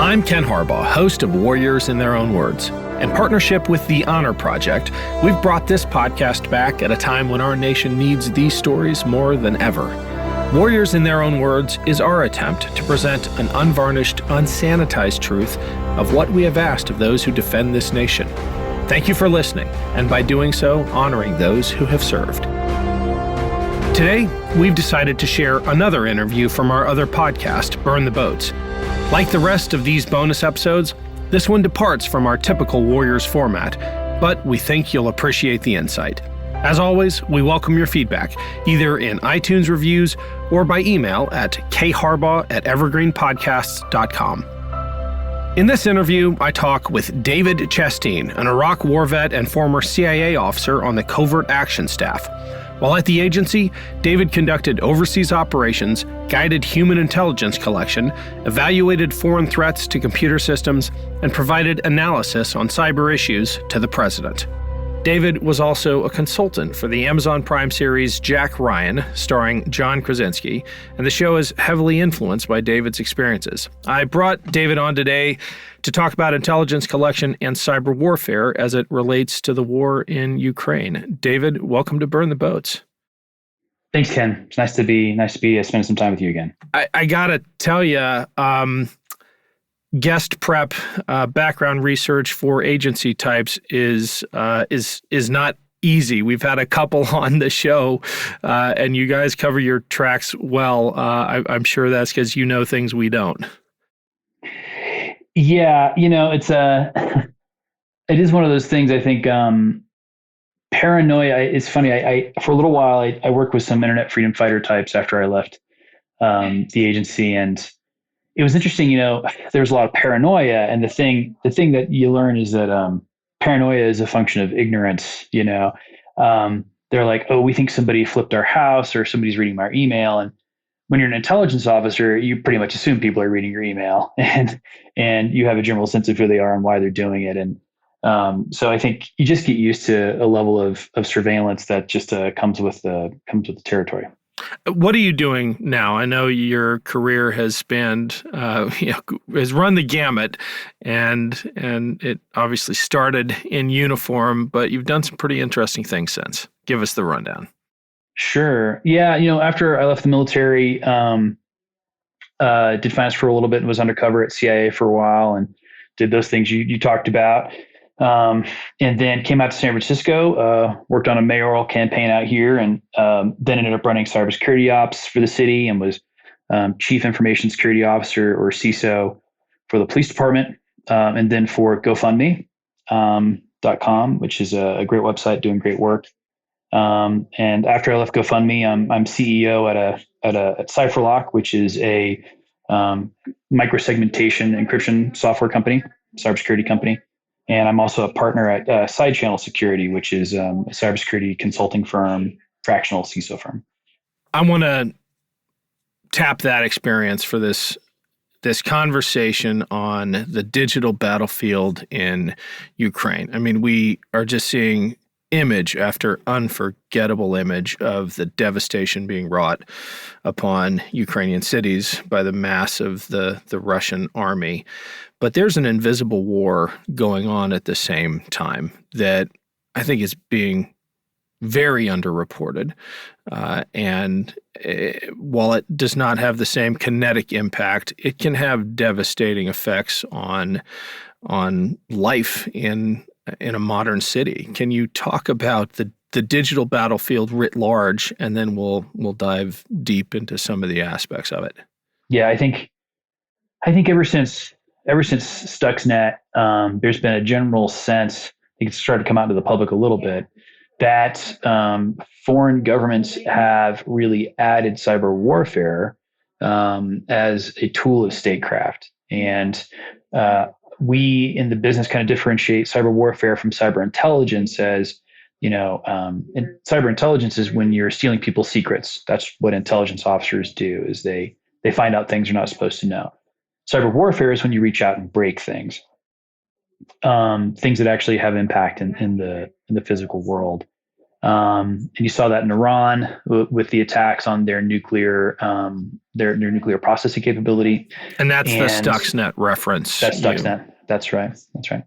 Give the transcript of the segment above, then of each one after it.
I'm Ken Harbaugh, host of Warriors in Their Own Words. In partnership with the Honor Project, we've brought this podcast back at a time when our nation needs these stories more than ever. Warriors in Their Own Words is our attempt to present an unvarnished, unsanitized truth of what we have asked of those who defend this nation. Thank you for listening, and by doing so, honoring those who have served. Today, we've decided to share another interview from our other podcast, Burn the Boats. Like the rest of these bonus episodes, this one departs from our typical Warriors format, but we think you'll appreciate the insight. As always, we welcome your feedback, either in iTunes reviews or by email at kharbaugh@evergreenpodcasts.com. In this interview, I talk with David Chasteen, an Iraq war vet and former CIA officer on the Covert Action Staff. While at the agency, David conducted overseas operations, guided human intelligence collection, evaluated foreign threats to computer systems, and provided analysis on cyber issues to the president. David was also a consultant for the Amazon Prime series Jack Ryan, starring John Krasinski, and the show is heavily influenced by David's experiences. I brought David on today to talk about intelligence collection and cyber warfare as it relates to the war in Ukraine. David, welcome to Burn the Boats. Thanks, Ken. It's nice to be spending some time with you again. I gotta tell you, guest prep, background research for agency types is not easy. We've had a couple on the show, and you guys cover your tracks well. I'm sure that's because you know things we don't. Yeah, it is one of those things. I think paranoia. It's funny. I for a little while I worked with some internet freedom fighter types after I left the agency, and it was interesting. There's a lot of paranoia, and the thing that you learn is that paranoia is a function of ignorance. They're like, oh, we think somebody flipped our house or somebody's reading my email, and when you're an intelligence officer, you pretty much assume people are reading your email, and you have a general sense of who they are and why they're doing it. And so I think you just get used to a level of surveillance that just comes with the territory. What are you doing now? I know your career has spanned, has run the gamut, and it obviously started in uniform, but you've done some pretty interesting things since. Give us the rundown. Sure. Yeah. After I left the military, did finance for a little bit and was undercover at CIA for a while and did those things you talked about. And then came out to San Francisco, worked on a mayoral campaign out here, and then ended up running cybersecurity ops for the city and was chief information security officer, or CISO, for the police department. And then for GoFundMe.com, which is a great website doing great work. And after I left GoFundMe, I'm CEO at CipherLock, which is a microsegmentation encryption software company, cybersecurity company. And I'm also a partner at SideChannel Security, which is a cybersecurity consulting firm, fractional CISO firm. I want to tap that experience for this conversation on the digital battlefield in Ukraine. I mean, we are just seeing image after unforgettable image of the devastation being wrought upon Ukrainian cities by the mass of the Russian army. But there's an invisible war going on at the same time that I think is being very underreported. While it does not have the same kinetic impact, it can have devastating effects on life in a modern city. Can you talk about the digital battlefield writ large, and then we'll dive deep into some of the aspects of it? Yeah, I think ever since Stuxnet, there's been a general sense, I think it's started to come out to the public a little bit, that foreign governments have really added cyber warfare as a tool of statecraft. And we in the business kind of differentiate cyber warfare from cyber intelligence as, and cyber intelligence is when you're stealing people's secrets. That's what intelligence officers do, is they find out things you're not supposed to know. Cyber warfare is when you reach out and break things that actually have impact in the physical world. And you saw that in Iran with the attacks on their nuclear processing capability. And that's the And Stuxnet reference. that's Stuxnet. That's right. That's right.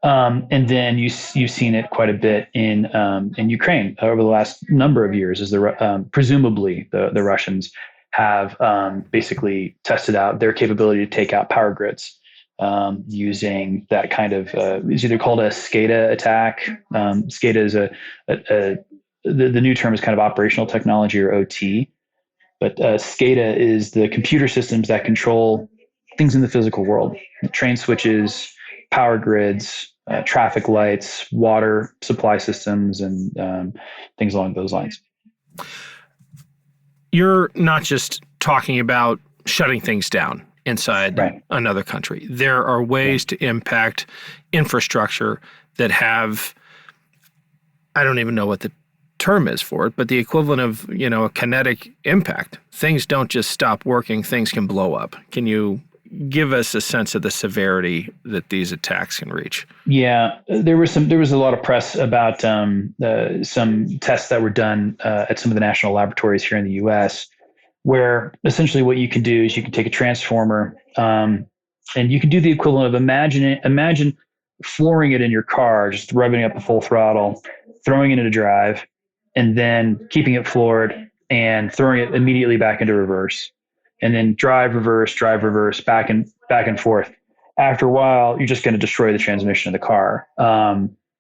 And then you've seen it quite a bit in Ukraine over the last number of years, as presumably the Russians have basically tested out their capability to take out power grids using that kind of it's either called a SCADA attack. SCADA is the new term is kind of operational technology, or OT. But SCADA is the computer systems that control things in the physical world: train switches, power grids, traffic lights, water supply systems, and things along those lines. You're not just talking about shutting things down inside another country. There are ways to impact infrastructure that have, I don't even know what the term is for it, but the equivalent of, a kinetic impact. Things don't just stop working, things can blow up. Can you give us a sense of the severity that these attacks can reach? Yeah, there was a lot of press about some tests that were done at some of the national laboratories here in the U.S., where essentially what you can do is you can take a transformer and you can do the equivalent of imagine flooring it in your car, just revving up the full throttle, throwing it into drive, and then keeping it floored and throwing it immediately back into reverse, and then drive, reverse, back and forth. After a while, you're just going to destroy the transmission of the car.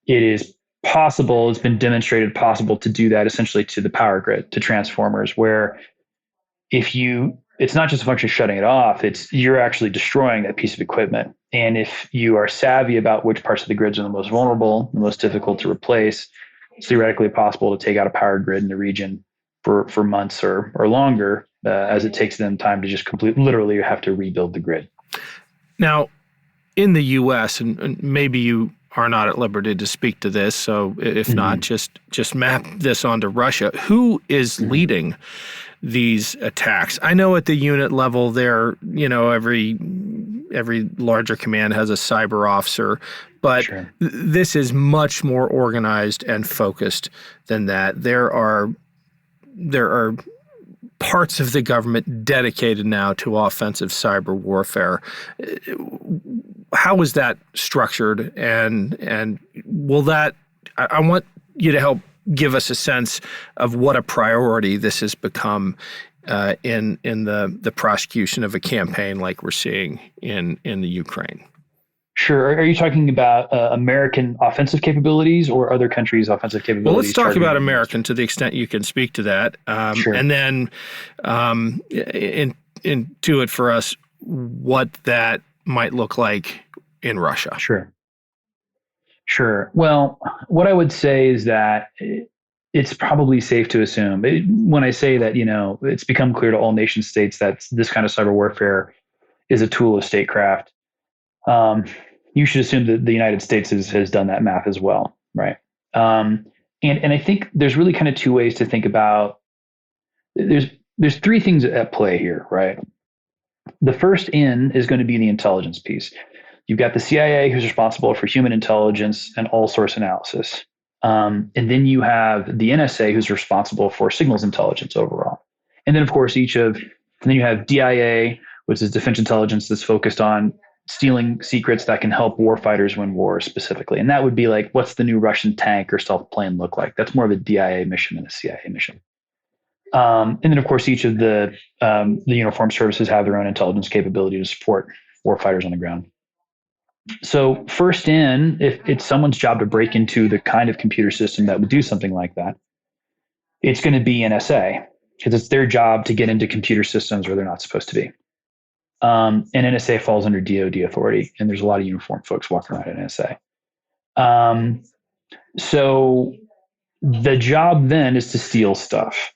It is possible, it's been demonstrated possible to do that essentially to the power grid, to transformers, where it's not just a function of shutting it off, you're actually destroying that piece of equipment. And if you are savvy about which parts of the grids are the most vulnerable, the most difficult to replace, it's theoretically possible to take out a power grid in the region for months or longer, as it takes them time to just literally have to rebuild the grid. Now, in the U.S., and maybe you are not at liberty to speak to this, so if not, just map this onto Russia. Who is leading these attacks? I know at the unit level there, every larger command has a cyber officer, but this is much more organized and focused than that. There are parts of the government dedicated now to offensive cyber warfare. How is that structured? And will that, I want you to help give us a sense of what a priority this has become in the prosecution of a campaign like we're seeing in the Ukraine. Sure. Are you talking about American offensive capabilities or other countries' offensive capabilities? Well, let's talk about American to the extent you can speak to that. Sure. And then intuit for us what that might look like in Russia. Sure. Well, what I would say is that it's probably safe to assume, when I say that, it's become clear to all nation states that this kind of cyber warfare is a tool of statecraft. You should assume that the United States has done that math as well, right? And I think there's really kind of two ways to think about. There's three things at play here, right? The first is going to be the intelligence piece. You've got the CIA, who's responsible for human intelligence and all source analysis. And then you have the NSA, who's responsible for signals intelligence overall. And then, of course, then you have DIA, which is defense intelligence that's focused on stealing secrets that can help warfighters win wars specifically. And that would be like, what's the new Russian tank or stealth plane look like? That's more of a DIA mission than a CIA mission. And then, of course, each of the uniformed services have their own intelligence capability to support warfighters on the ground. So first if it's someone's job to break into the kind of computer system that would do something like that, it's going to be NSA, because it's their job to get into computer systems where they're not supposed to be. And NSA falls under DoD authority, and there's a lot of uniformed folks walking around at NSA. So the job then is to steal stuff.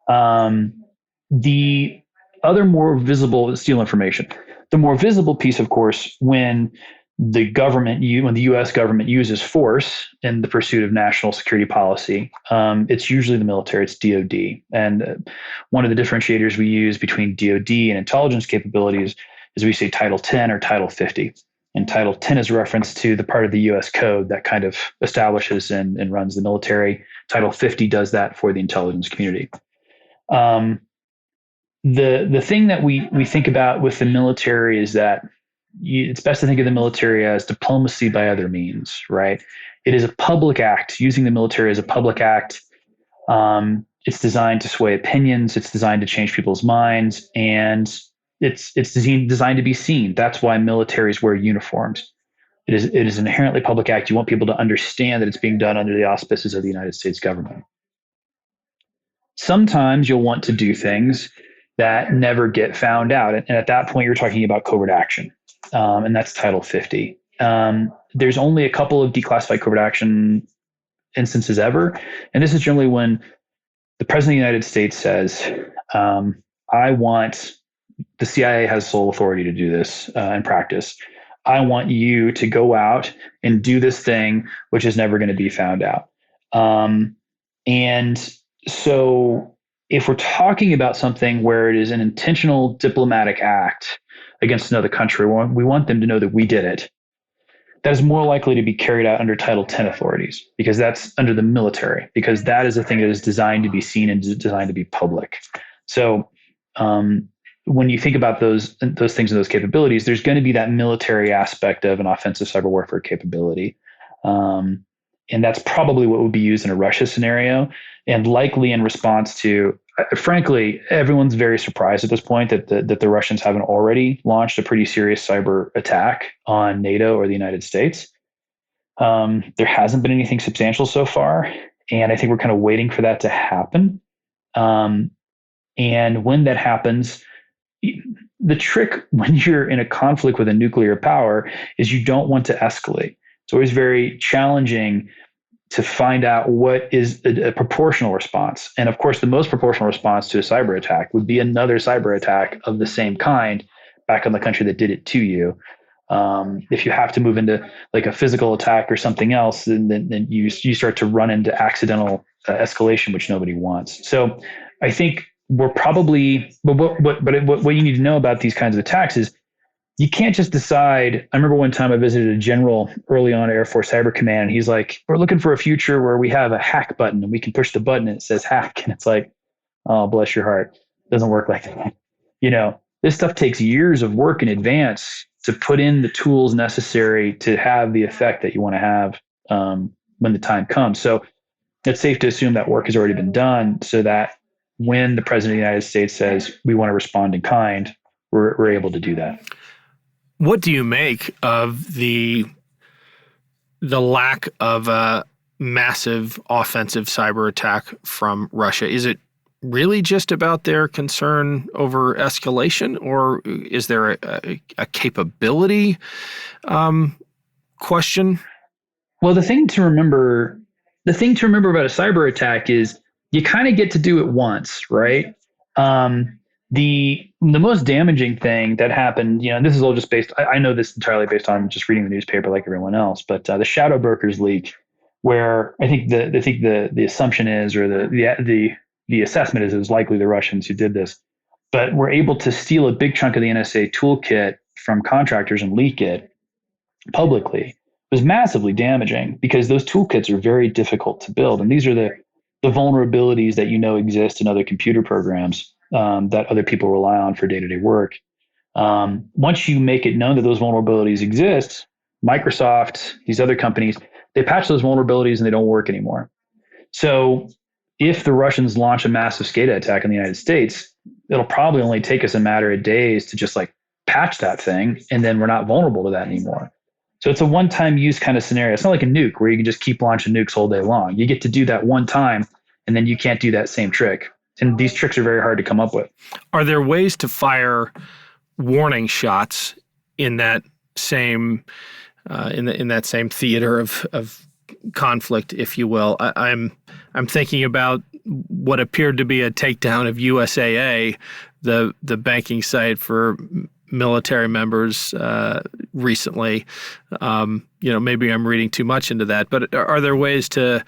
The other more visible steal information. The more visible piece, of course, when the U.S. government uses force in the pursuit of national security policy, it's usually the military, it's DoD. And one of the differentiators we use between DoD and intelligence capabilities is we say Title 10 or Title 50. And Title 10 is a reference to the part of the U.S. Code that kind of establishes and runs the military. Title 50 does that for the intelligence community. The thing that we think about with the military is that it's best to think of the military as diplomacy by other means, right? It is a public act. Using the military as a public act. It's designed to sway opinions. It's designed to change people's minds, and it's designed to be seen. That's why militaries wear uniforms. It is an inherently public act. You want people to understand that it's being done under the auspices of the United States government. Sometimes you'll want to do things that never get found out, and at that point, you're talking about covert action, and that's Title 50. There's only a couple of declassified covert action instances ever, and this is generally when the president of the United States says, I want, the CIA has sole authority to do this in practice. I want you to go out and do this thing, which is never going to be found out. And so if we're talking about something where it is an intentional diplomatic act against another country, we want them to know that we did it. That is more likely to be carried out under Title 10 authorities, because that's under the military, because that is a thing that is designed to be seen and designed to be public. So when you think about those things and those capabilities, there's going to be that military aspect of an offensive cyber warfare capability. And that's probably what would be used in a Russia scenario, and likely in response to, frankly, everyone's very surprised at this point that the Russians haven't already launched a pretty serious cyber attack on NATO or the United States. There hasn't been anything substantial so far, and I think we're kind of waiting for that to happen. And when that happens, the trick when you're in a conflict with a nuclear power is you don't want to escalate. It's always very challenging to find out what is a proportional response. And of course, the most proportional response to a cyber attack would be another cyber attack of the same kind back on the country that did it to you. If you have to move into like a physical attack or something else, then you start to run into accidental escalation, which nobody wants. So I think we're probably, but what you need to know about these kinds of attacks is you can't just decide. I remember one time I visited a general early on at Air Force Cyber Command, and he's like, we're looking for a future where we have a hack button and we can push the button and it says hack. And it's like, oh, bless your heart. It doesn't work like that. This stuff takes years of work in advance to put in the tools necessary to have the effect that you want to have when the time comes. So it's safe to assume that work has already been done, so that when the president of the United States says we want to respond in kind, we're able to do that. What do you make of the lack of a massive offensive cyber attack from Russia? Is it really just about their concern over escalation, or is there a capability question? Well, the thing to remember about a cyber attack is you kind of get to do it once, right? The most damaging thing that happened, and this is all just based, I know this entirely based on just reading the newspaper like everyone else, but the Shadow Brokers leak, where I think the assumption is, or the assessment is, it was likely the Russians who did this, but were able to steal a big chunk of the NSA toolkit from contractors and leak it publicly. It was massively damaging because those toolkits are very difficult to build, and these are the vulnerabilities that exist in other computer programs that other people rely on for day-to-day work. Once you make it known that those vulnerabilities exist, Microsoft, these other companies, they patch those vulnerabilities and they don't work anymore. So if the Russians launch a massive SCADA attack in the United States, it'll probably only take us a matter of days to just patch that thing, and then we're not vulnerable to that anymore. So it's a one-time use kind of scenario. It's not like a nuke where you can just keep launching nukes all day long. You get to do that one time, and then you can't do that same trick. And these tricks are very hard to come up with. Are there ways to fire warning shots in that same in that same theater of conflict, if you will? I'm thinking about what appeared to be a takedown of USAA, the banking site for military members recently. Maybe I'm reading too much into that, but are there ways to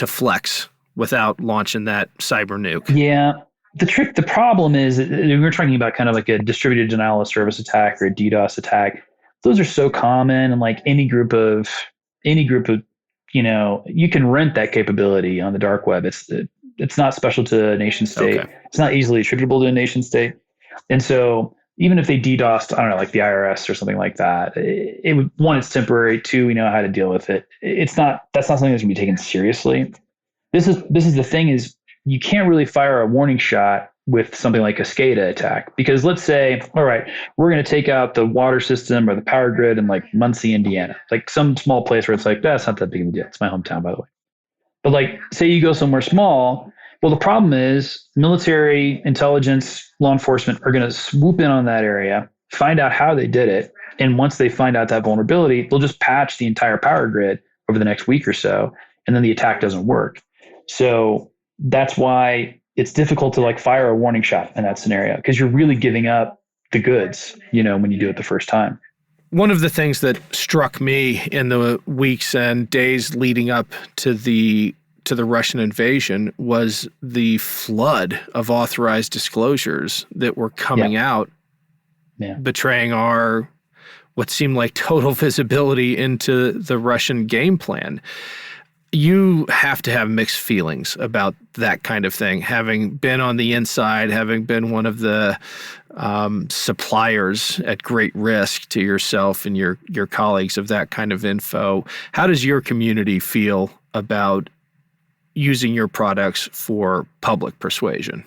flex without launching that cyber nuke? Yeah. The problem is, we're talking about kind of like a distributed denial of service attack or a DDoS attack. those are so common, and like any group of, you can rent that capability on the dark web. It's not special to a nation state. Okay. It's not easily attributable to a nation state. And so even if they DDoSed, I don't know, like the IRS or something like that, it would, one, it's temporary. Two, we know how to deal with it. That's not something that's gonna be taken seriously. This is the thing is you can't really fire a warning shot with something like a SCADA attack, because let's say, all right, we're going to take out the water system or the power grid in like Muncie, Indiana, like some small place where it's like, that's not that big of a deal. It's my hometown, by the way. But like, say you go somewhere small. Well, the problem is military intelligence, law enforcement are going to swoop in on that area, find out how they did it. And once they find out that vulnerability, they'll just patch the entire power grid over the next week or so. And then the attack doesn't work. So that's why it's difficult to like fire a warning shot in that scenario, because you're really giving up the goods, when you do it the first time. One of the things that struck me in the weeks and days leading up to the Russian invasion was the flood of authorized disclosures that were coming out, betraying our what seemed like total visibility into the Russian game plan. You have to have mixed feelings about that kind of thing, having been on the inside, having been one of the suppliers at great risk to yourself and your colleagues of that kind of info. How does your community feel about using your products for public persuasion?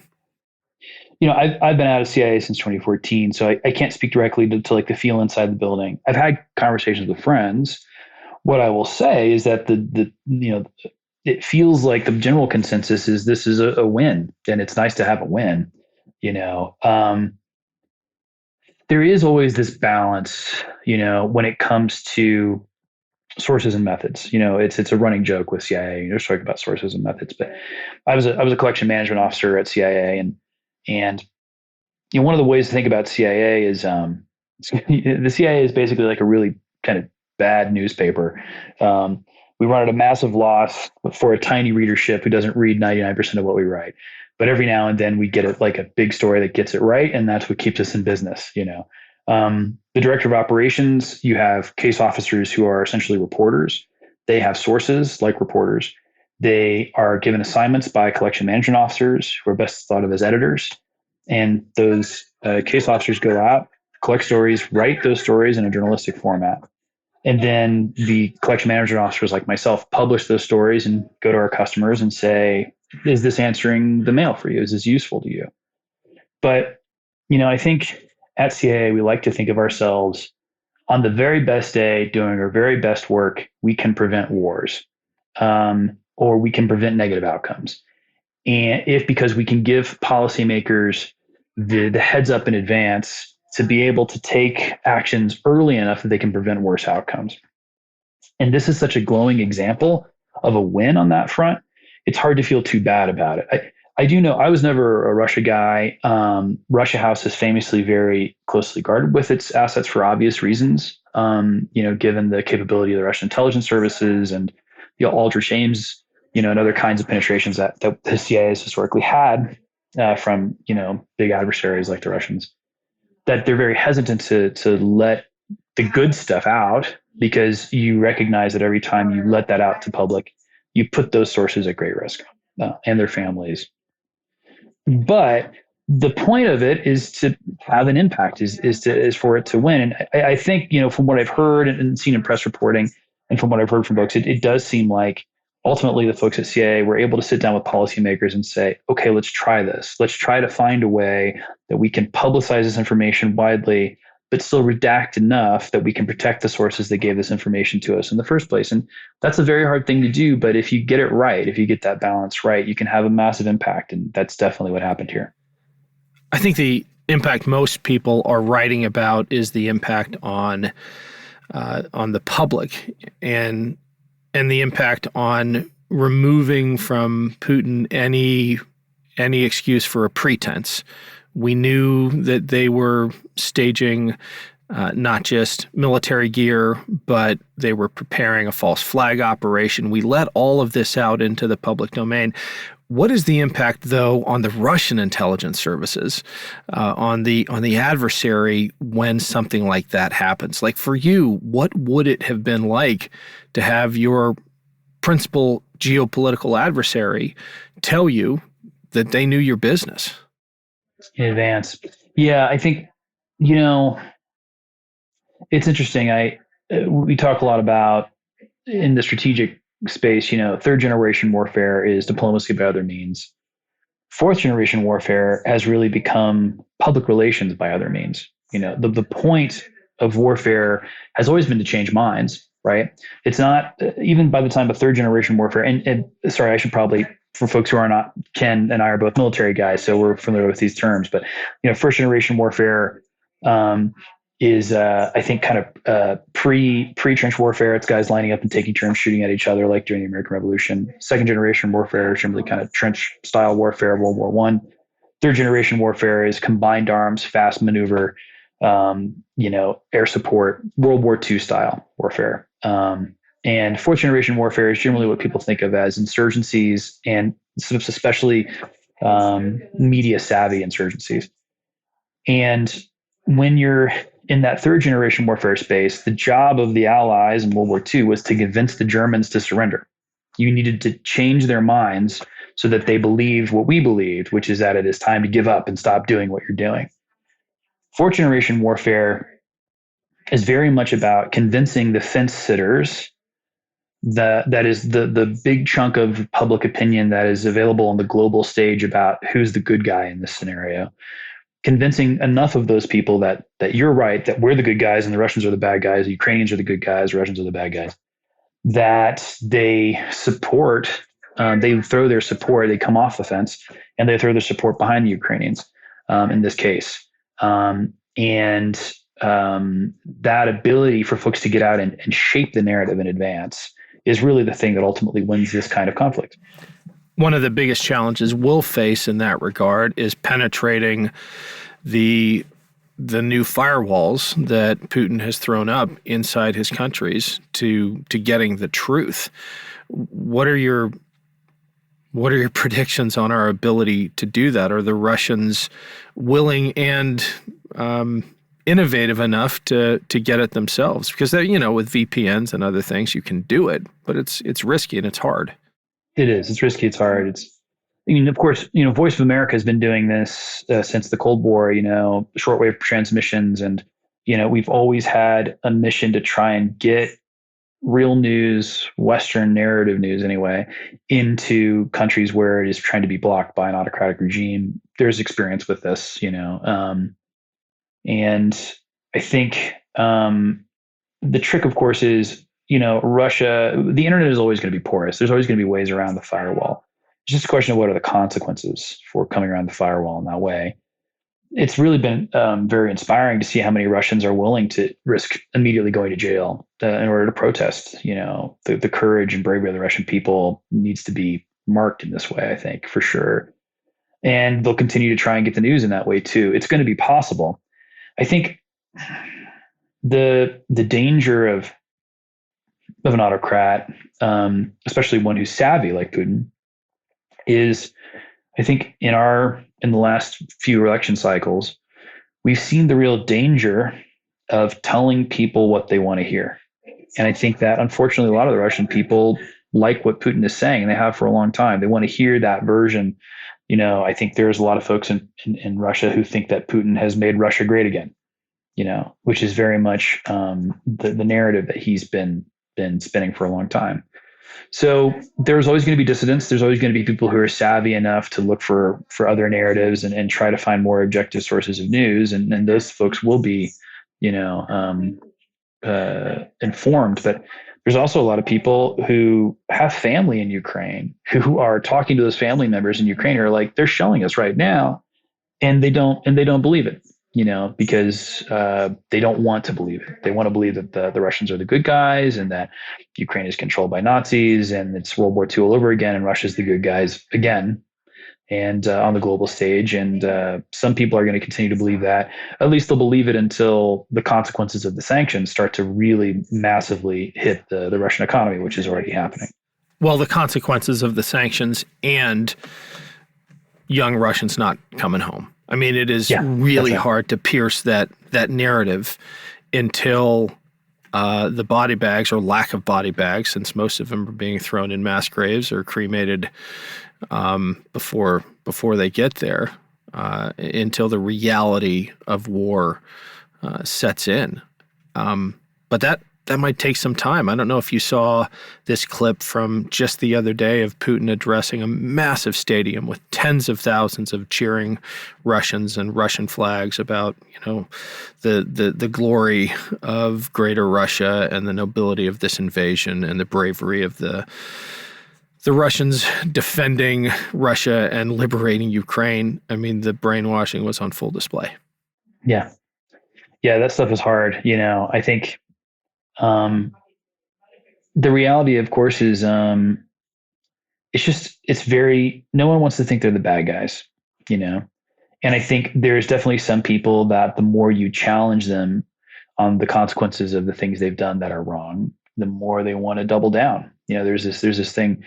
I've been out of CIA since 2014, so I can't speak directly to like the feel inside the building. I've had conversations with friends. What I will say is that it feels like the general consensus is this is a win, and it's nice to have a win. There is always this balance, when it comes to sources and methods. It's a running joke with CIA. You're talking about sources and methods, but I was a collection management officer at CIA, and one of the ways to think about CIA is the CIA is basically like a really kind of bad newspaper. We run at a massive loss for a tiny readership who doesn't read 99% of what we write. But every now and then we get a big story that gets it right, and that's what keeps us in business. The director of operations, you have case officers who are essentially reporters. They have sources like reporters. They are given assignments by collection management officers who are best thought of as editors. And those case officers go out, collect stories, write those stories in a journalistic format. And then the collection management officers like myself publish those stories and go to our customers and say, is this answering the mail for you? Is this useful to you? But, I think at CIA, we like to think of ourselves on the very best day doing our very best work. We can prevent wars, or we can prevent negative outcomes. And because we can give policymakers the heads up in advance to be able to take actions early enough that they can prevent worse outcomes. And this is such a glowing example of a win on that front. It's hard to feel too bad about it. I do know I was never a Russia guy. Russia House is famously very closely guarded with its assets for obvious reasons, given the capability of the Russian intelligence services and Aldrich Ames, and other kinds of penetrations that the CIA has historically had from, big adversaries like the Russians. That they're very hesitant to let the good stuff out, because you recognize that every time you let that out to public, you put those sources at great risk and their families. But the point of it is to have an impact, is for it to win. And I think, from what I've heard and seen in press reporting, and from what I've heard from folks, it does seem like ultimately the folks at CIA were able to sit down with policymakers and say, okay, let's try this. Let's try to find a way that we can publicize this information widely, but still redact enough that we can protect the sources that gave this information to us in the first place. And that's a very hard thing to do, but if you get it right, if you get that balance right, you can have a massive impact. And that's definitely what happened here. I think the impact most people are writing about is the impact on the public and the impact on removing from Putin any excuse for a pretense. We knew that they were staging not just military gear, but they were preparing a false flag operation. We let all of this out into the public domain. What is the impact, though, on the Russian intelligence services, on the adversary when something like that happens? Like for you, what would it have been like to have your principal geopolitical adversary tell you that they knew your business in advance? Yeah, I think, it's interesting. We talk a lot about in the strategic space, third generation warfare is diplomacy by other means. Fourth generation warfare has really become public relations by other means. The point of warfare has always been to change minds, right? It's not even by the time of third generation warfare. And sorry, I should probably, for folks who are not, Ken and I are both military guys, so we're familiar with these terms. But first generation warfare is I think kind of pre trench warfare. It's guys lining up and taking turns shooting at each other, like during the American Revolution. Second generation warfare is generally kind of trench style warfare, World War One. Third generation warfare is combined arms, fast maneuver, air support, World War II style warfare. And fourth generation warfare is generally what people think of as insurgencies and sort of especially media savvy insurgencies. And when you're in that third generation warfare space, the job of the Allies in World War II was to convince the Germans to surrender. You needed to change their minds so that they believed what we believed, which is that it is time to give up and stop doing what you're doing. Fourth generation warfare is very much about convincing the fence sitters that is the big chunk of public opinion that is available on the global stage about who's the good guy in this scenario. Convincing enough of those people that you're right, that we're the good guys and the Russians are the bad guys, the Ukrainians are the good guys, the Russians are the bad guys, that they support, they throw their support, they come off the fence and they throw their support behind the Ukrainians in this case. And that ability for folks to get out and shape the narrative in advance is really the thing that ultimately wins this kind of conflict. One of the biggest challenges we'll face in that regard is penetrating the new firewalls that Putin has thrown up inside his countries to getting the truth. What are your predictions on our ability to do that? Are the Russians willing and innovative enough to get it themselves? Because with VPNs and other things, you can do it, but it's risky and it's hard. It is. It's risky. It's hard. Of course, Voice of America has been doing this since the Cold War, shortwave transmissions. And, we've always had a mission to try and get real news, Western narrative news anyway, into countries where it is trying to be blocked by an autocratic regime. There's experience with this, and I think the trick, of course, is, Russia, the internet is always going to be porous. There's always going to be ways around the firewall. It's just a question of what are the consequences for coming around the firewall in that way. It's really been very inspiring to see how many Russians are willing to risk immediately going to jail in order to protest. The courage and bravery of the Russian people needs to be marked in this way, I think, for sure. And they'll continue to try and get the news in that way too. It's going to be possible. I think the danger of an autocrat, especially one who's savvy like Putin, is I think in the last few election cycles, we've seen the real danger of telling people what they want to hear. And I think that unfortunately, a lot of the Russian people like what Putin is saying, and they have for a long time. They want to hear that version. I think there's a lot of folks in Russia who think that Putin has made Russia great again, which is very much the narrative that he's been spinning for a long time. So there's always going to be dissidents. There's always going to be people who are savvy enough to look for other narratives and try to find more objective sources of news. And those folks will be, informed. But there's also a lot of people who have family in Ukraine who are talking to those family members in Ukraine who are like, they're showing us right now, and they don't believe it. Because they don't want to believe it. They want to believe that the Russians are the good guys and that Ukraine is controlled by Nazis and it's World War II all over again and Russia's the good guys again and on the global stage. And some people are going to continue to believe that. At least they'll believe it until the consequences of the sanctions start to really massively hit the Russian economy, which is already happening. Well, the consequences of the sanctions and young Russians not coming home. I mean, it is really hard to pierce that narrative until the body bags, or lack of body bags, since most of them are being thrown in mass graves or cremated before they get there, until the reality of war sets in. But that might take some time. I don't know if you saw this clip from just the other day of Putin addressing a massive stadium with tens of thousands of cheering Russians and Russian flags about, the glory of Greater Russia and the nobility of this invasion and the bravery of the Russians defending Russia and liberating Ukraine. I mean, the brainwashing was on full display. Yeah. Yeah, that stuff is hard. I think the reality, of course, is it's very, no one wants to think they're the bad guys, and I think there's definitely some people that the more you challenge them on the consequences of the things they've done that are wrong, the more they want to double down. There's this thing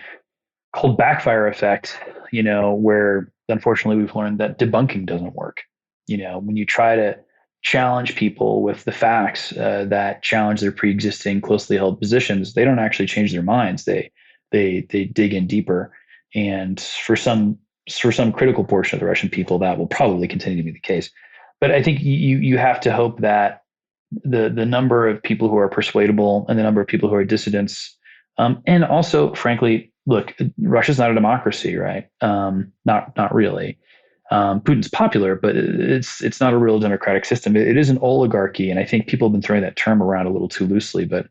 called backfire effect, where unfortunately we've learned that debunking doesn't work. When you try to challenge people with the facts that challenge their pre-existing closely held positions, they don't actually change their minds. They dig in deeper, and for some critical portion of the Russian people, that will probably continue to be the case. But I think you have to hope that the number of people who are persuadable and the number of people who are dissidents, and also, frankly, look, Russia's not a democracy, right? Not really. Putin's popular, but it's not a real democratic system. It is an oligarchy, and I think people have been throwing that term around a little too loosely. But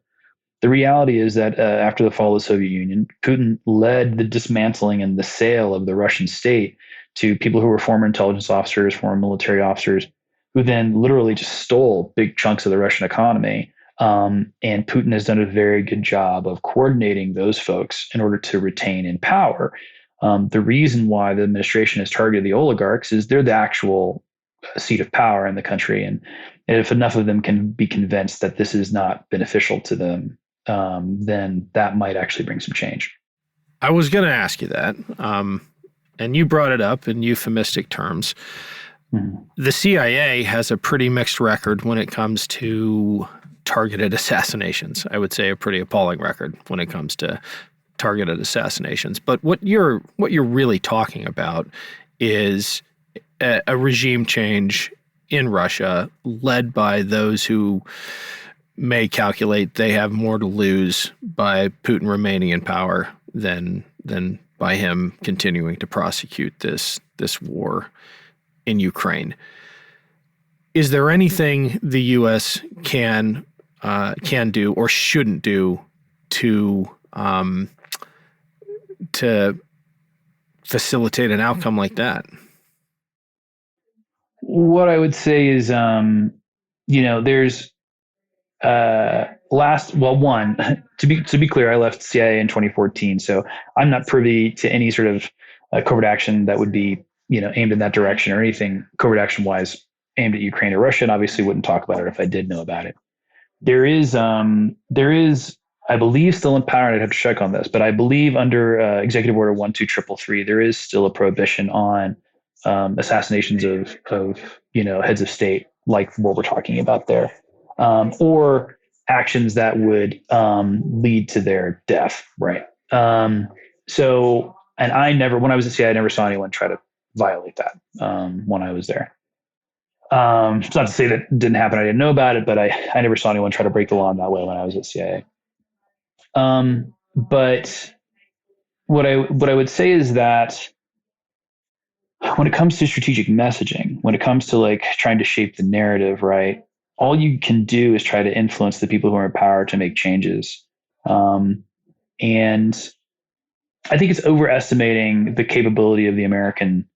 the reality is that after the fall of the Soviet Union, Putin led the dismantling and the sale of the Russian state to people who were former intelligence officers, former military officers, who then literally just stole big chunks of the Russian economy. And Putin has done a very good job of coordinating those folks in order to retain in power. The reason why the administration has targeted the oligarchs is they're the actual seat of power in the country. And if enough of them can be convinced that this is not beneficial to them, then that might actually bring some change. I was going to ask you that. And you brought it up in euphemistic terms. Mm-hmm. The CIA has a pretty mixed record when it comes to targeted assassinations. I would say a pretty appalling record when it comes to targeted assassinations. But what you're really talking about is a regime change in Russia led by those who may calculate they have more to lose by Putin remaining in power than by him continuing to prosecute this war in Ukraine. Is there anything the U.S. can do or shouldn't do to facilitate an outcome like that? What I would say is, there's one, to be clear, I left CIA in 2014, so I'm not privy to any sort of covert action that would be, aimed in that direction, or anything covert action wise aimed at Ukraine or Russia, and obviously wouldn't talk about it if I did know about it. There is, I believe, still in power, and I'd have to check on this, but I believe under Executive Order 12333, there is still a prohibition on assassinations of heads of state, like what we're talking about there, or actions that would lead to their death, right? So, and when I was at CIA, I never saw anyone try to violate that when I was there. It's not to say that didn't happen, I didn't know about it, but I never saw anyone try to break the law in that way when I was at CIA. But what I would say is that when it comes to strategic messaging, when it comes to trying to shape the narrative, right, all you can do is try to influence the people who are in power to make changes. And I think it's overestimating the capability of the American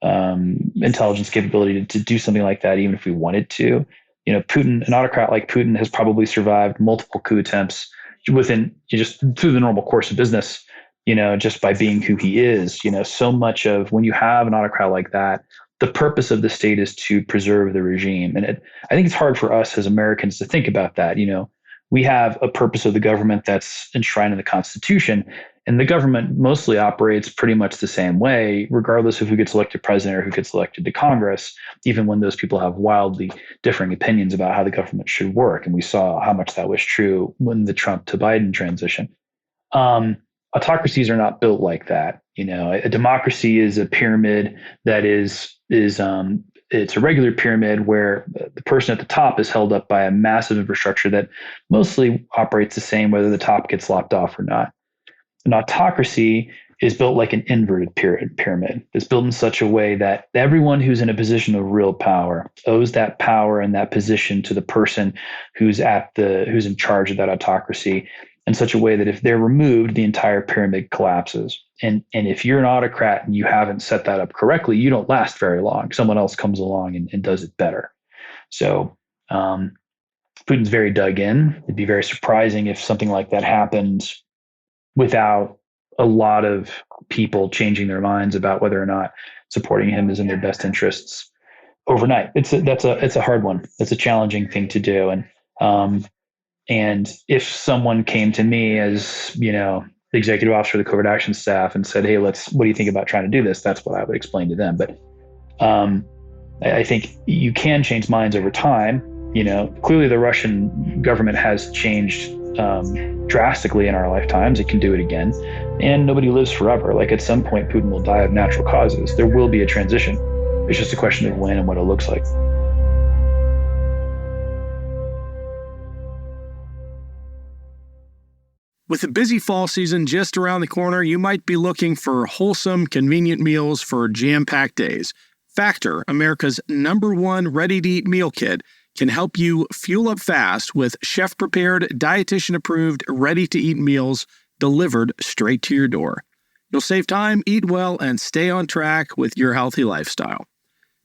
intelligence capability to do something like that, even if we wanted to. Putin, an autocrat like Putin, has probably survived multiple coup attempts just through the normal course of business, just by being who he is. So much of when you have an autocrat like that, the purpose of the state is to preserve the regime. And I think it's hard for us as Americans to think about that. We have a purpose of the government that's enshrined in the Constitution. And the government mostly operates pretty much the same way, regardless of who gets elected president or who gets elected to Congress, even when those people have wildly differing opinions about how the government should work. And we saw how much that was true when the Trump to Biden transition. Autocracies are not built like that. A democracy is a pyramid that is it's a regular pyramid where the person at the top is held up by a massive infrastructure that mostly operates the same whether the top gets lopped off or not. An autocracy is built like an inverted pyramid. It's built in such a way that everyone who's in a position of real power owes that power and that position to the person who's in charge of that autocracy in such a way that if they're removed, the entire pyramid collapses. And if you're an autocrat and you haven't set that up correctly, you don't last very long. Someone else comes along and does it better. So Putin's very dug in. It'd be very surprising if something like that happened without a lot of people changing their minds about whether or not supporting him is in their best interests overnight. It's a hard one. It's a challenging thing to do. And if someone came to me as, the executive officer of the covert action staff and said, hey, what do you think about trying to do this? That's what I would explain to them. But I think you can change minds over time. Clearly the Russian government has changed drastically in our lifetimes. It can do it again. And nobody lives forever. Like at some point, Putin will die of natural causes. There will be a transition. It's just a question of when and what it looks like. With the busy fall season just around the corner, you might be looking for wholesome, convenient meals for jam-packed days. Factor, America's #1 ready-to-eat meal kit, can help you fuel up fast with chef-prepared, dietitian-approved, ready-to-eat meals delivered straight to your door. You'll save time, eat well, and stay on track with your healthy lifestyle.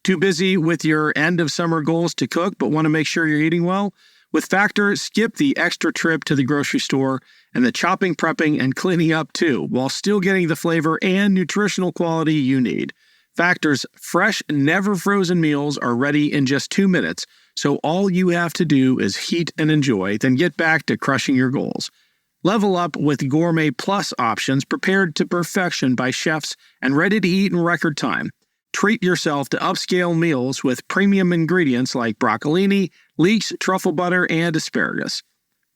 Too busy with your end-of-summer goals to cook but want to make sure you're eating well? With Factor, skip the extra trip to the grocery store and the chopping, prepping, and cleaning up too, while still getting the flavor and nutritional quality you need. Factor's fresh, never-frozen meals are ready in just 2 minutes, so all you have to do is heat and enjoy, then get back to crushing your goals. Level up with Gourmet Plus options prepared to perfection by chefs and ready to eat in record time. Treat yourself to upscale meals with premium ingredients like broccolini, leeks, truffle butter, and asparagus.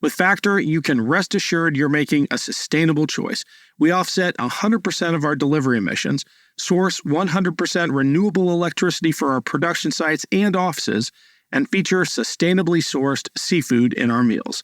With Factor, you can rest assured you're making a sustainable choice. We offset 100% of our delivery emissions, source 100% renewable electricity for our production sites and offices, and feature sustainably sourced seafood in our meals.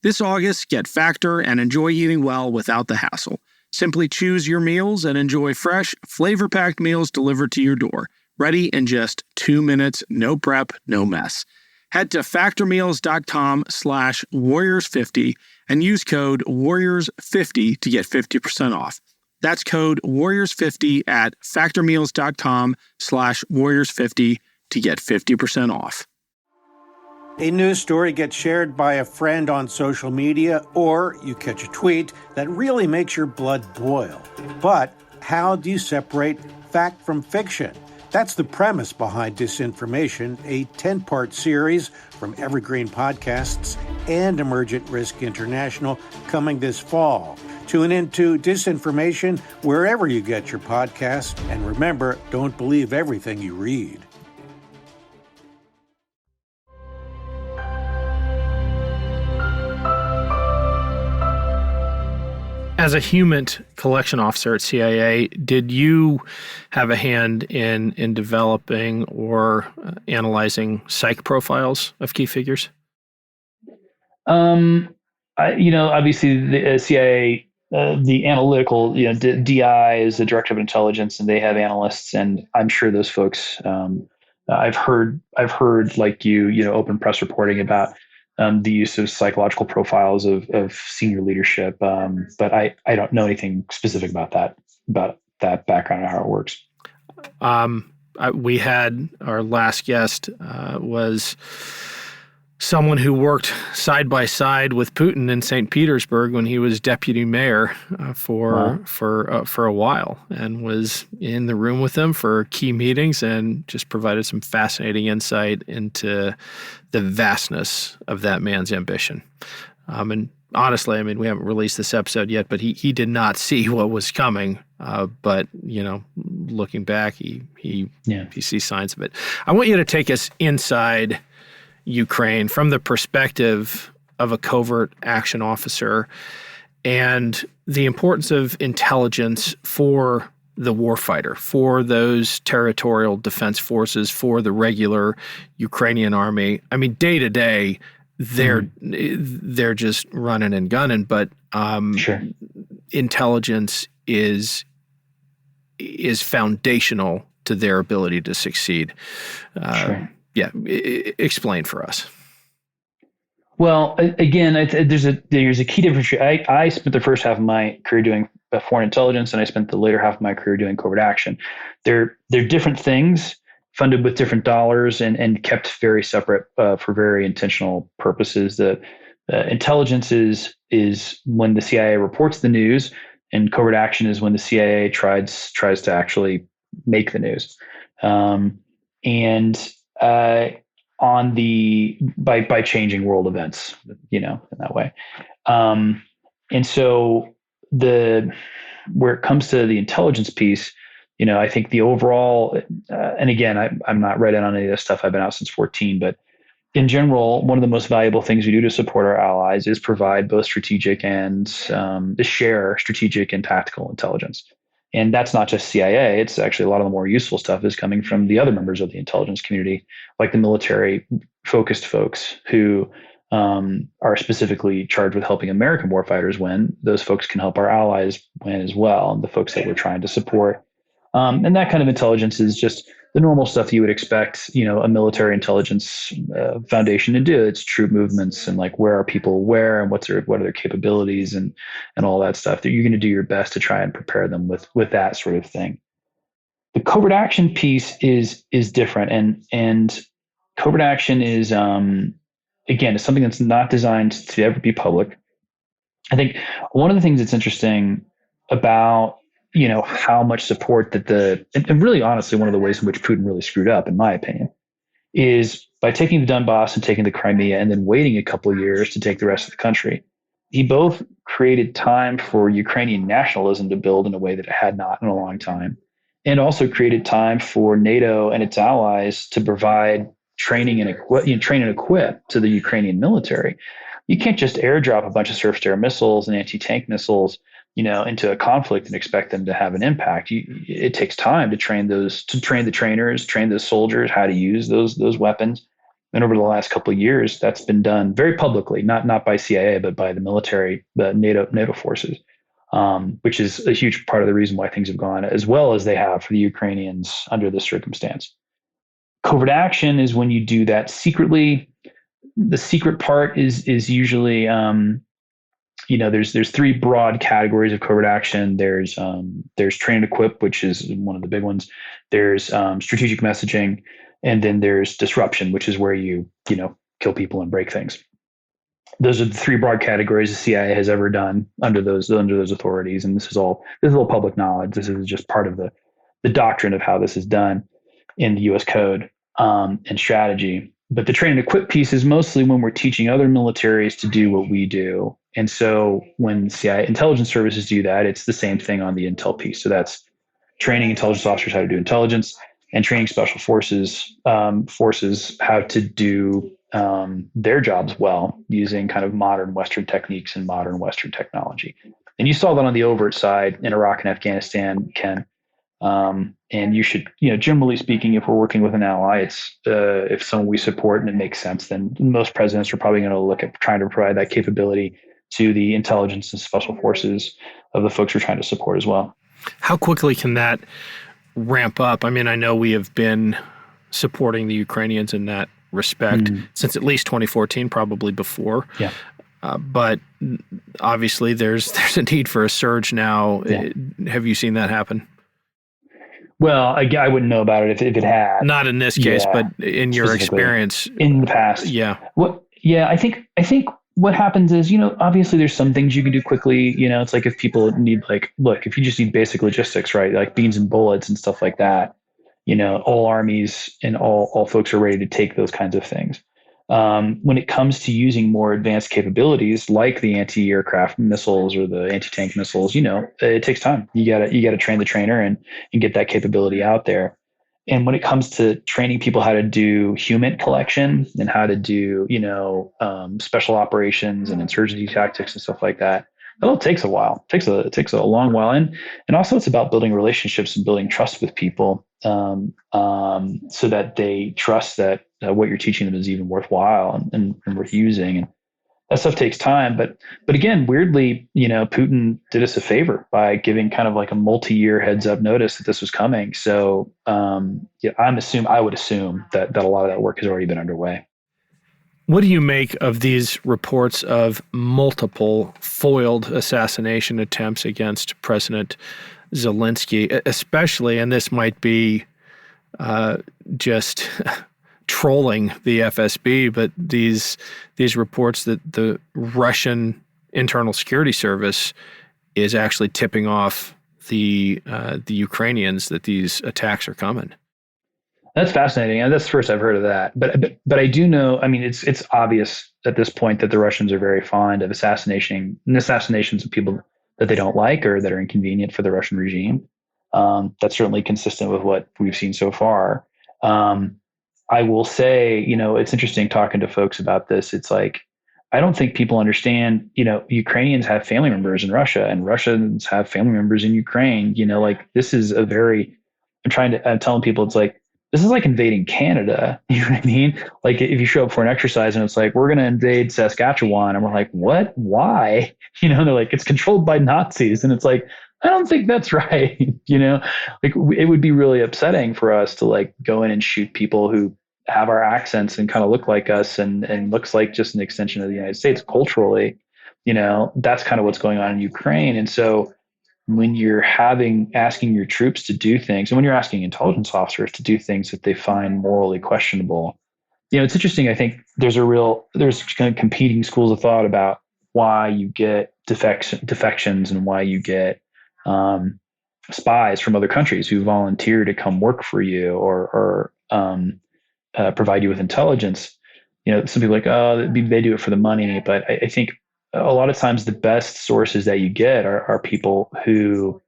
This August, get Factor and enjoy eating well without the hassle. Simply choose your meals and enjoy fresh, flavor-packed meals delivered to your door, ready in just 2 minutes, no prep, no mess. Head to factormeals.com/warriors50 and use code warriors50 to get 50% off. That's code warriors50 at factormeals.com/warriors50 to get 50% off. A news story gets shared by a friend on social media, or you catch a tweet that really makes your blood boil. But how do you separate fact from fiction? That's the premise behind Disinformation, a 10-part series from Evergreen Podcasts and Emergent Risk International coming this fall. Tune into Disinformation wherever you get your podcasts. And remember, don't believe everything you read. As a human collection officer at CIA, did you have a hand in developing or analyzing psych profiles of key figures? Obviously the CIA, the analytical, DI is the Director of Intelligence, and they have analysts, and I'm sure those folks. I've heard like open press reporting about the use of psychological profiles of senior leadership. But I don't know anything specific about that background and how it works. We had our last guest was someone who worked side by side with Putin in St. Petersburg when he was deputy mayor for a while, and was in the room with him for key meetings and just provided some fascinating insight into the vastness of that man's ambition. And honestly, I mean, we haven't released this episode yet, but he did not see what was coming. But looking back, he sees signs of it. I want you to take us inside Ukraine from the perspective of a covert action officer and the importance of intelligence for the warfighter, for those territorial defense forces, for the regular Ukrainian army. I mean, day to day, they're just running and gunning, but Sure. Intelligence is foundational to their ability to succeed. Sure. Yeah, explain for us. Well, again, there's a key difference. I spent the first half of my career doing foreign intelligence, and I spent the later half of my career doing covert action. They're different things, funded with different dollars, and kept very separate for very intentional purposes. The intelligence is when the CIA reports the news, and covert action is when the CIA tries to actually make the news. On the by changing world events, in that way. And so where it comes to the intelligence piece, I think the overall, and again, I'm not read in on any of this stuff. I've been out since 14, but in general, one of the most valuable things we do to support our allies is provide both strategic and share strategic and tactical intelligence. And that's not just CIA. It's actually a lot of the more useful stuff is coming from the other members of the intelligence community, like the military-focused folks who are specifically charged with helping American warfighters win. Those folks can help our allies win as well, and the folks that we're trying to support. And that kind of intelligence is just the normal stuff you would expect, a military intelligence foundation to do. It's troop movements and like where are people where and what are their capabilities and all that stuff that you're going to do your best to try and prepare them with that sort of thing. The covert action piece is different, and covert action is again is something that's not designed to ever be public. I think one of the things that's interesting about how much support that and really honestly, one of the ways in which Putin really screwed up, in my opinion, is by taking the Donbass and taking the Crimea and then waiting a couple of years to take the rest of the country. He both created time for Ukrainian nationalism to build in a way that it had not in a long time, and also created time for NATO and its allies to provide training and equip to the Ukrainian military. You can't just airdrop a bunch of surface-to-air missiles and anti-tank missiles into a conflict and expect them to have an impact. It takes time to train the trainers, train those soldiers how to use those weapons. And over the last couple of years, that's been done very publicly, not by CIA, but by the military, the NATO forces, which is a huge part of the reason why things have gone as well as they have for the Ukrainians under this circumstance. Covert action is when you do that secretly. The secret part is usually there's three broad categories of covert action. There's train and equip, which is one of the big ones. There's strategic messaging, and then there's disruption, which is where you kill people and break things. Those are the three broad categories the CIA has ever done under those authorities, and this is all public knowledge. This is just part of the doctrine of how this is done in the U.S. Code and strategy. But the train and equip piece is mostly when we're teaching other militaries to do what we do. And so when CIA intelligence services do that, it's the same thing on the intel piece. So that's training intelligence officers how to do intelligence and training special forces how to do their jobs well using kind of modern Western techniques and modern Western technology. And you saw that on the overt side in Iraq and Afghanistan, Ken. And you should, generally speaking, if we're working with an ally, it's if someone we support and it makes sense, then most presidents are probably going to look at trying to provide that capability to the intelligence and special forces of the folks we're trying to support as well. How quickly can that ramp up? I mean, I know we have been supporting the Ukrainians in that respect since at least 2014, probably before. Yeah. But obviously, there's a need for a surge now. Yeah. Have you seen that happen? Well, I wouldn't know about it if it had. Not in this case, but in your experience in the past. Yeah. I think what happens is, obviously there's some things you can do quickly. It's like if people need if you just need basic logistics, right? Like beans and bullets and stuff like that, all armies and all folks are ready to take those kinds of things. When it comes to using more advanced capabilities like the anti-aircraft missiles or the anti-tank missiles, it takes time. You gotta train the trainer and get that capability out there. And when it comes to training people how to do human collection and how to do, special operations and insurgency tactics and stuff like that, that all takes a while. It takes a long while, and also it's about building relationships and building trust with people, so that they trust that what you're teaching them is even worthwhile and worth using. And that stuff takes time. But again, weirdly, Putin did us a favor by giving kind of like a multi-year heads up notice that this was coming. So I would assume that a lot of that work has already been underway. What do you make of these reports of multiple foiled assassination attempts against President Zelensky, especially, and this might be just trolling the FSB, but these reports that the Russian Internal Security Service is actually tipping off the Ukrainians that these attacks are coming? That's fascinating, and that's the first I've heard of that. But I do know. I mean, it's obvious at this point that the Russians are very fond of assassinations of people that they don't like or that are inconvenient for the Russian regime. That's certainly consistent with what we've seen so far. I will say, it's interesting talking to folks about this. It's like, I don't think people understand, Ukrainians have family members in Russia and Russians have family members in Ukraine. This is I'm telling people, it's like, this is like invading Canada. You know what I mean? Like if you show up for an exercise and it's like, we're going to invade Saskatchewan, and we're like, what? Why? And they're like, it's controlled by Nazis. And it's like, I don't think that's right. Like it would be really upsetting for us to like go in and shoot people who have our accents and kind of look like us and looks like just an extension of the United States culturally. That's kind of what's going on in Ukraine. And so when you're asking your troops to do things, and when you're asking intelligence officers to do things that they find morally questionable, it's interesting. I think there's kind of competing schools of thought about why you get defections and why you get spies from other countries who volunteer to come work for you or provide you with intelligence. Some people are like, oh, they do it for the money, but I think a lot of times the best sources that you get are people who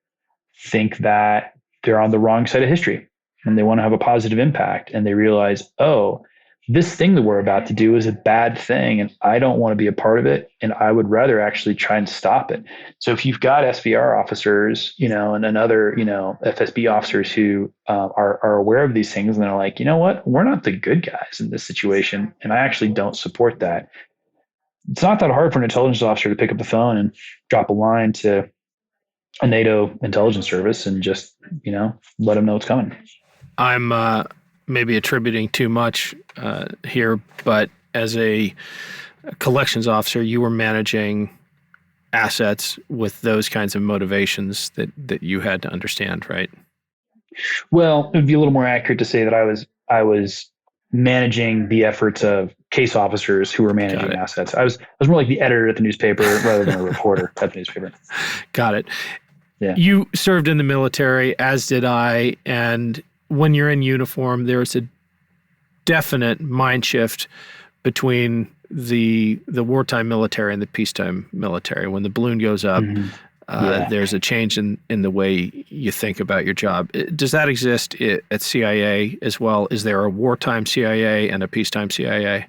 think that they're on the wrong side of history and they want to have a positive impact, and they realize, oh, this thing that we're about to do is a bad thing and I don't want to be a part of it, and I would rather actually try and stop it. So if you've got SVR officers, and other, FSB officers who are aware of these things, and they're like, you know what, we're not the good guys in this situation, and I actually don't support that. It's not that hard for an intelligence officer to pick up the phone and drop a line to a NATO intelligence service and just, let them know it's coming. I'm maybe attributing too much here, but as a collections officer, you were managing assets with those kinds of motivations that you had to understand, right? Well, it would be a little more accurate to say that I was managing the efforts of case officers who were managing assets. I was more like the editor at the newspaper rather than a reporter at the newspaper. Got it. Yeah. You served in the military, as did I, and when you're in uniform, there's a definite mind shift between the wartime military and the peacetime military. When the balloon goes up, there's a change in the way you think about your job. Does that exist at CIA as well? Is there a wartime CIA and a peacetime CIA?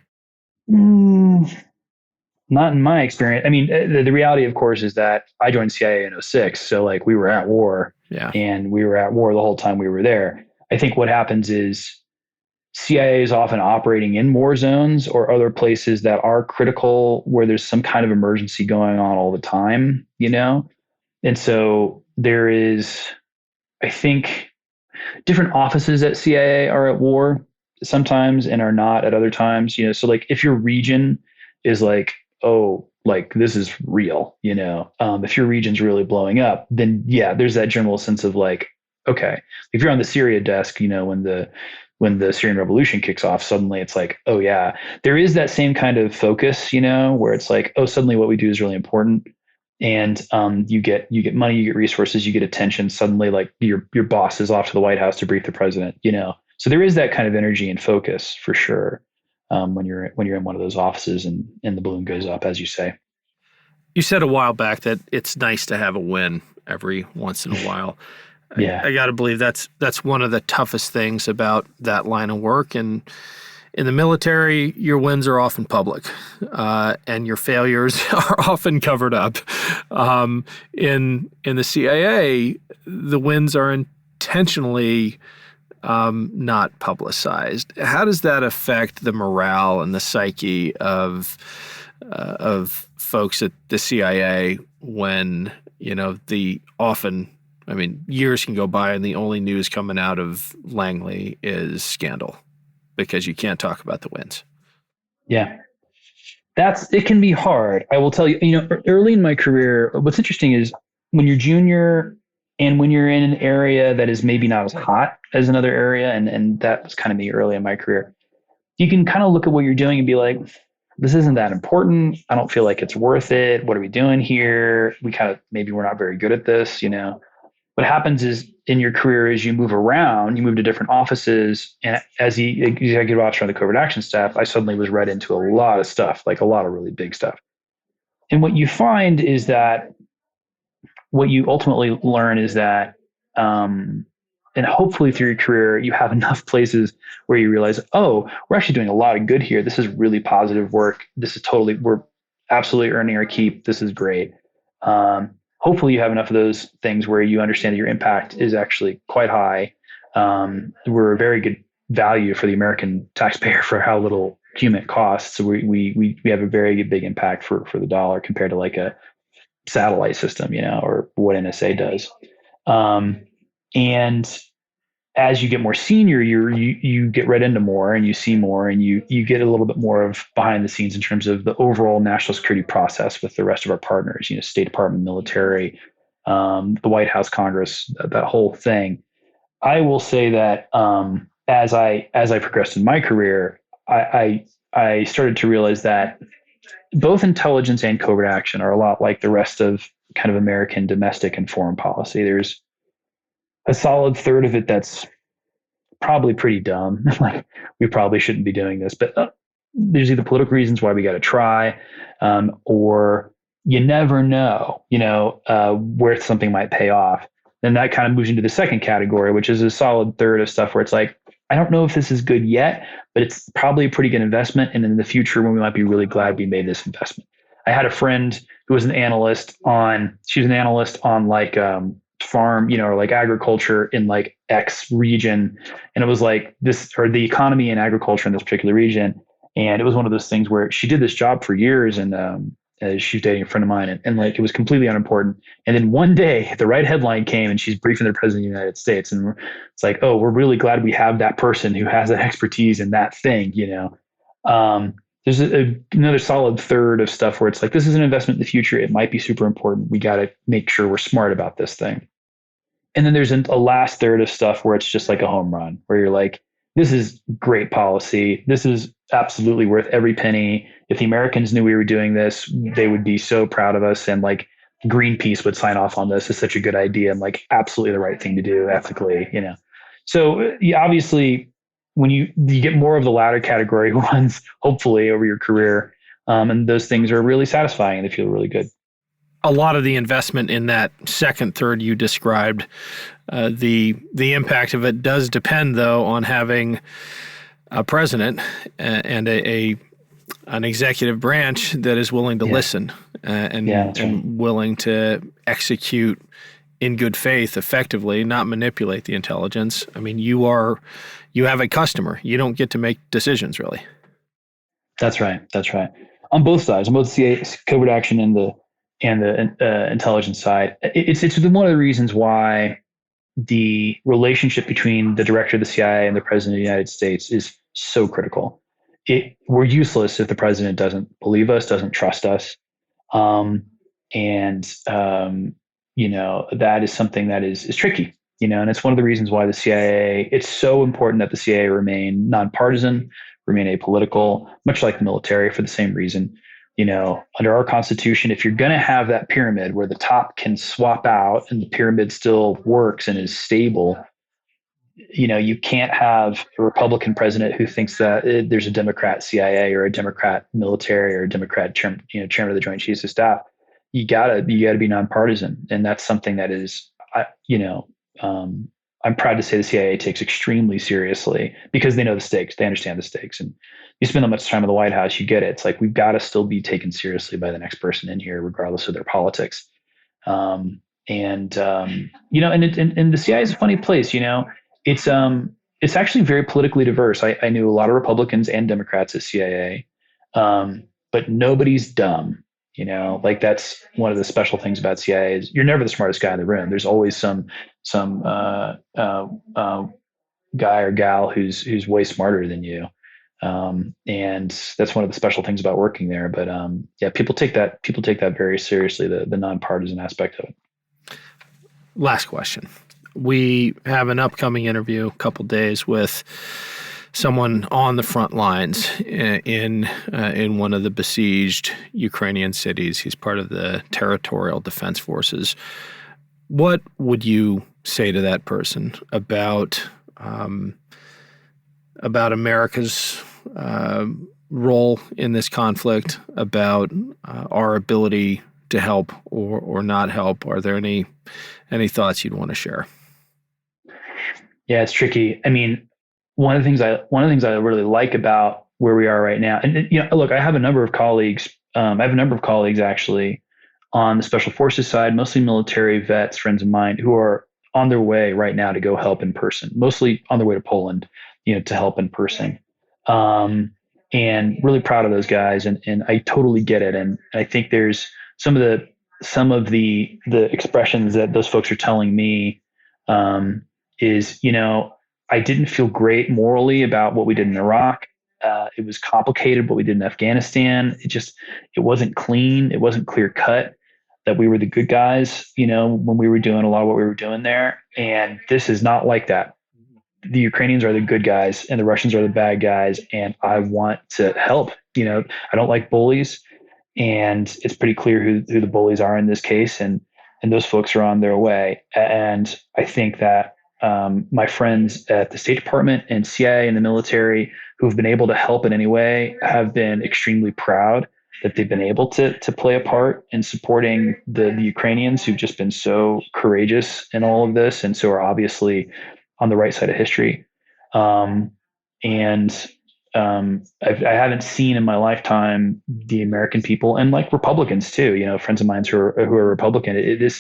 Not in my experience. I mean, the reality, of course, is that I joined CIA in 2006. So like we were at war, and we were at war the whole time we were there. I think what happens is CIA is often operating in war zones or other places that are critical where there's some kind of emergency going on all the time, And so there is, I think, different offices at CIA are at war sometimes and are not at other times, So like if your region is like, oh, like this is real, if your region's really blowing up, then there's that general sense of like, okay, if you're on the Syria desk, when the Syrian revolution kicks off, suddenly it's like, oh yeah, there is that same kind of focus, where it's like, oh, suddenly what we do is really important. And you get money, you get resources, you get attention. Suddenly, like your boss is off to the White House to brief the president, So there is that kind of energy and focus for sure. when you're in one of those offices and the balloon goes up, as you say. You said a while back that it's nice to have a win every once in a while. Yeah. I got to believe that's one of the toughest things about that line of work. And in the military, your wins are often public, and your failures are often covered up. In the CIA, the wins are intentionally not publicized. How does that affect the morale and the psyche of folks at the CIA when years can go by and the only news coming out of Langley is scandal because you can't talk about the wins? Yeah. It can be hard. I will tell you, early in my career, what's interesting is when you're junior and when you're in an area that is maybe not as hot as another area, and that was kind of me early in my career, you can kind of look at what you're doing and be like, this isn't that important. I don't feel like it's worth it. What are we doing here? Maybe we're not very good at this, What happens is in your career as you move around, you move to different offices. And as the executive officer on the covert action staff, I suddenly was read into a lot of stuff, like a lot of really big stuff. And what you find is that what you ultimately learn is that, and hopefully through your career, you have enough places where you realize, oh, we're actually doing a lot of good here. This is really positive work. We're absolutely earning our keep. This is great. Hopefully you have enough of those things where you understand that your impact is actually quite high. We're a very good value for the American taxpayer for how little human costs. So we have a very big impact for the dollar compared to like a satellite system, or what NSA does. And as you get more senior, you get read into more and you see more and you get a little bit more of behind the scenes in terms of the overall national security process with the rest of our partners, State Department, military, the White House, Congress, that whole thing. I will say that as I progressed in my career, I started to realize that both intelligence and covert action are a lot like the rest of kind of American domestic and foreign policy. There's a solid third of it that's probably pretty dumb. Like we probably shouldn't be doing this, but there's either political reasons why we got to try, or you never know, where something might pay off. Then that kind of moves into the second category, which is a solid third of stuff where it's like, I don't know if this is good yet, but it's probably a pretty good investment. And in the future, when we might be really glad we made this investment. I had a friend who was an analyst on like farm, or like agriculture in like X region. And it was like this, or the economy and agriculture in this particular region. And it was one of those things where she did this job for years and she was dating a friend of mine and like it was completely unimportant. And then one day the right headline came and she's briefing the president of the United States. And it's like, oh, we're really glad we have that person who has that expertise in that thing, There's another solid third of stuff where it's like, this is an investment in the future. It might be super important. We got to make sure we're smart about this thing. And then there's a last third of stuff where it's just like a home run, where you're like, this is great policy. This is absolutely worth every penny. If the Americans knew we were doing this, they would be so proud of us. And like Greenpeace would sign off on this. It's such a good idea and like absolutely the right thing to do ethically, So obviously when you get more of the latter category ones, hopefully over your career, and those things are really satisfying and they feel really good. A lot of the investment in that second third you described, the impact of it does depend, though, on having a president and an executive branch that is willing to listen and willing to execute in good faith effectively, not manipulate the intelligence. I mean, you have a customer. You don't get to make decisions, really. That's right. On both sides, on both CIA covert action and the intelligence side. It's one of the reasons why the relationship between the director of the CIA and the president of the United States is so critical. We're useless if the president doesn't believe us, doesn't trust us. That is something that is tricky, and it's one of the reasons why the CIA, it's so important that the CIA remain nonpartisan, remain apolitical, much like the military for the same reason. Under our Constitution, if you're going to have that pyramid where the top can swap out and the pyramid still works and is stable, you can't have a Republican president who thinks that there's a Democrat CIA or a Democrat military or a Democrat chairman of the Joint Chiefs of Staff. You gotta be nonpartisan, and that's something that is, I'm proud to say the CIA takes extremely seriously because they know the stakes, they understand the stakes, and you spend that much time in the White House, you get it. It's like we've got to still be taken seriously by the next person in here, regardless of their politics. And the CIA is a funny place. It's actually very politically diverse. I knew a lot of Republicans and Democrats at CIA, but nobody's dumb. Like that's one of the special things about CIA is you're never the smartest guy in the room. There's always some guy or gal who's way smarter than you. And that's one of the special things about working there. But people take that very seriously, the nonpartisan aspect of it. Last question. We have an upcoming interview, a couple days, with someone on the front lines in one of the besieged Ukrainian cities. He's part of the territorial defense forces. What would you say to that person about America's role in this conflict, about our ability to help or not help? Are there any thoughts you'd want to share? Yeah, it's tricky. I mean, one of the things I really like about where we are right now, and look, I have a number of colleagues. I have a number of colleagues actually on the special forces side, mostly military vets, friends of mine, who are on their way right now to go help in person, mostly on their way to Poland, to help in person. And really proud of those guys, and I totally get it. And I think there's some of the expressions that those folks are telling me is, I didn't feel great morally about what we did in Iraq. It was complicated what we did in Afghanistan. It wasn't clean. It wasn't clear cut that we were the good guys, when we were doing a lot of what we were doing there. And this is not like that. The Ukrainians are the good guys and the Russians are the bad guys. And I want to help. I don't like bullies, and it's pretty clear who the bullies are in this case. And those folks are on their way. And I think that my friends at the State Department and CIA and the military who have been able to help in any way have been extremely proud that they've been able to play a part in supporting the Ukrainians who've just been so courageous in all of this, and so are obviously on the right side of history. I haven't seen in my lifetime the American people, and like Republicans too, friends of mine who are Republican. It's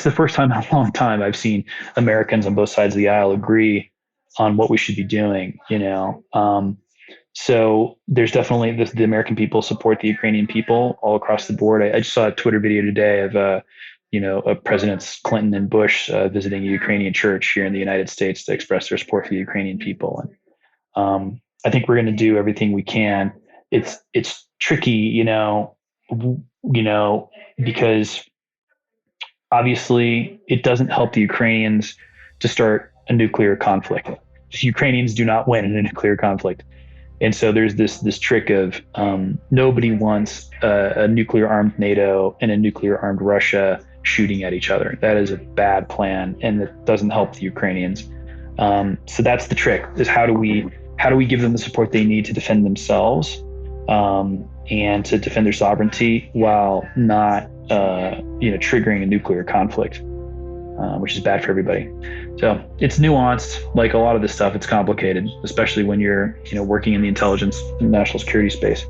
the first time in a long time I've seen Americans on both sides of the aisle agree on what we should be doing, So there's definitely the American people support the Ukrainian people all across the board. I just saw a Twitter video today of Presidents Clinton and Bush visiting a Ukrainian church here in the United States to express their support for the Ukrainian people. And I think we're going to do everything we can. It's tricky, because obviously it doesn't help the Ukrainians to start a nuclear conflict. Ukrainians do not win in a nuclear conflict. And so there's this trick of nobody wants a nuclear armed NATO and a nuclear armed Russia shooting at each other. That is a bad plan, and it doesn't help the Ukrainians. So that's the trick: is how do we give them the support they need to defend themselves and to defend their sovereignty while not triggering a nuclear conflict, which is bad for everybody. So it's nuanced. Like a lot of this stuff, it's complicated, especially when you're working in the intelligence and national security space.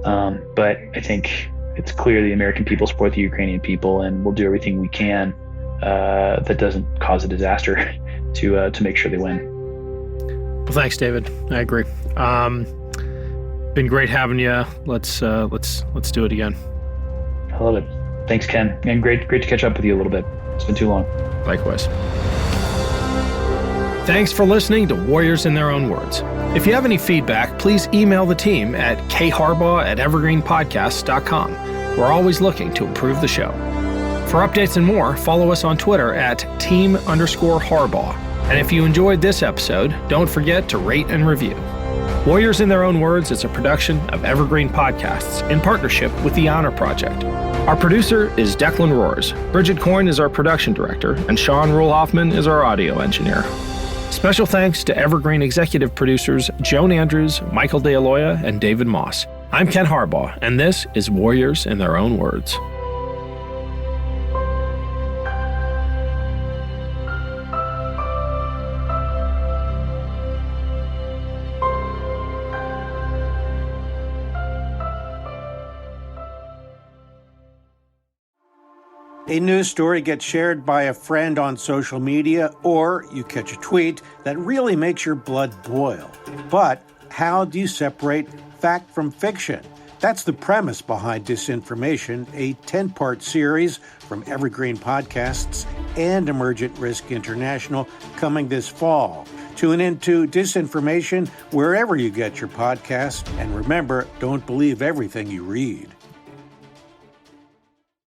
But I think it's clear the American people support the Ukrainian people, and we'll do everything we can that doesn't cause a disaster to make sure they win. Well, thanks, David. I agree. Been great having you. Let's do it again. I love it. Thanks, Ken, and great to catch up with you a little bit. It's been too long. Likewise. Thanks for listening to Warriors in Their Own Words. If you have any feedback, please email the team at kharbaugh@evergreenpodcasts.com. We're always looking to improve the show. For updates and more, follow us on Twitter at @team_Harbaugh. And if you enjoyed this episode, don't forget to rate and review. Warriors in Their Own Words is a production of Evergreen Podcasts in partnership with the Honor Project. Our producer is Declan Roars. Bridget Coyne is our production director, and Sean Rule-Hoffman is our audio engineer. Special thanks to Evergreen executive producers Joan Andrews, Michael DeAloia, and David Moss. I'm Ken Harbaugh, and this is Warriors in Their Own Words. A news story gets shared by a friend on social media, or you catch a tweet that really makes your blood boil. But how do you separate fact from fiction? That's the premise behind Disinformation, a 10-part series from Evergreen Podcasts and Emergent Risk International coming this fall. Tune into Disinformation wherever you get your podcasts, and remember, don't believe everything you read.